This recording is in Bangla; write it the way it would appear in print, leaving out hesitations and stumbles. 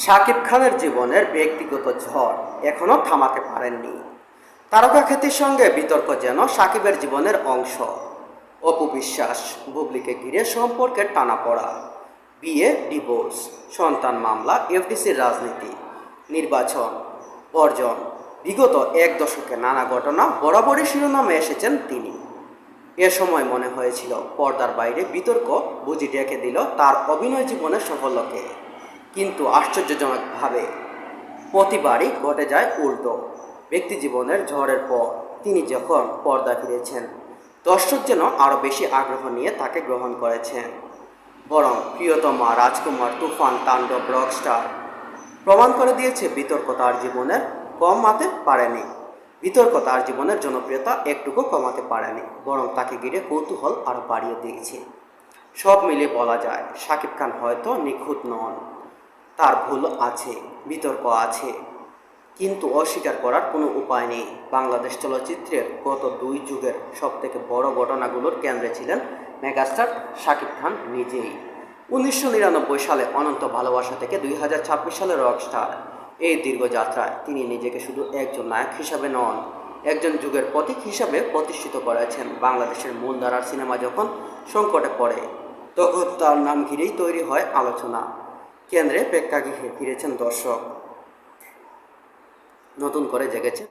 শাকিব খানের জীবনের ব্যক্তিগত ঝড় এখনো থামাতে পারেননি। তারকা খ্যাতির সঙ্গে বিতর্ক যেন শাকিবের জীবনের অংশ। অপু বিশ্বাস বুবলিকে ঘিরে সম্পর্কের টানাপড়া, বিয়ে ডিভোর্স, সন্তান মামলা, এফডিসির রাজনীতি, নির্বাচন বর্জন, বিগত এক দশকে নানা ঘটনা বরাবরই শিরোনামে এসেছেন তিনি। এ সময় মনে হয়েছিল পর্দার বাইরে বিতর্ক বুঝি ডেকে দিল তার অভিনয় জীবনের সাফল্যকে, কিন্তু আশ্চর্যজনকভাবে প্রতিবারই ঘটে যায় উল্টো। ব্যক্তি জীবনের ঝড়ের পর তিনি যখন পর্দা ফিরেছেন, দর্শক যেন আরও বেশি আগ্রহ নিয়ে তাকে গ্রহণ করেছেন। বরং প্রিয়তমা রাজকুমার, তুফান, তাণ্ডব, রকস্টার প্রমাণ করে দিয়েছে বিতর্ক তার জীবনের কমাতে পারেনি। বিতর্ক তার জীবনের জনপ্রিয়তা একটুকু কমাতে পারেনি, বরং তাকে ঘিরে কৌতূহল আরও বাড়িয়ে দিয়েছে। সব মিলিয়ে বলা যায় শাকিব খান হয়তো নিখুঁত নন, তার ভুল আছে, বিতর্ক আছে, কিন্তু অস্বীকার করার কোনো উপায় নেই। বাংলাদেশ চলচ্চিত্রের গত 2 যুগের সবথেকে বড় ঘটনাগুলোর কেন্দ্রে ছিলেন মেগাস্টার শাকিব খান নিজেই। 1999 সালে অনন্ত ভালোবাসা থেকে 2026 সালে রকস্টার, এই দীর্ঘ যাত্রায় তিনি নিজেকে শুধু একজন নায়ক হিসাবে নন, একজন যুগের প্রতীক হিসাবে প্রতিষ্ঠিত করেছেন। বাংলাদেশের মূলধারার সিনেমা যখন সংকটে পড়ে, তখন তার নাম ঘিরেই তৈরি হয় আলোচনা। কেন্দ্রে প্রেক্ষাগৃহে ফিরেছেন দর্শক, নতুন করে জেগেছে